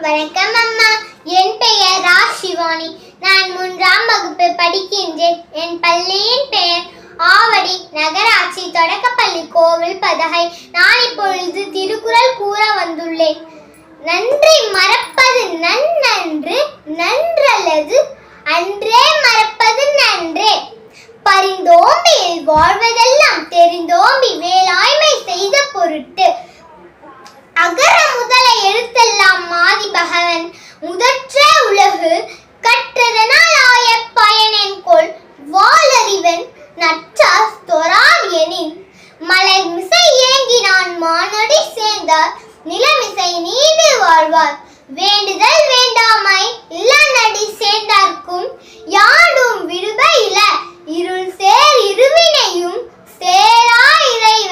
வணக்கம் அம்மா. என் பெயர் ராஷிவாணி. நான் 3ஆம் வகுப்பு படிக்கின்றேன். என் பள்ளியின் பெயர் ஆவடி நகராட்சி தொடக்கப்பள்ளி கோவில் பதகை. நான் இப்பொழுது திருக்குறள் கூற வந்துள்ளேன். நன்றி மறப்பது நன்று, நன்றல்லது அன்றே மறப்பது நன்றே. பரிந்தோம்பி வாழ்வதெல்லாம் தெரிந்தோம்பி வேளாண்மை செய்த பொருட்டு. அகர முதல எழுத்தெல்லாம் மாதி பகவன் முதற்றே உலகு கற்றதனால் ஆய பயனென்கொள் வாளறிவன் நற்றார் தொரார் எனின். மலர் மிசை ஏங்கினான் மானடி சேர்ந்தார் நிலமிசை நீண்டு வாழ்வார். வேண்டுதல் வேண்டாமை இல்லநடி சேர்ந்தார்க்கும் யாடும் விடுப இல இருள் சேர் இருவினையும் சேரா இறைவ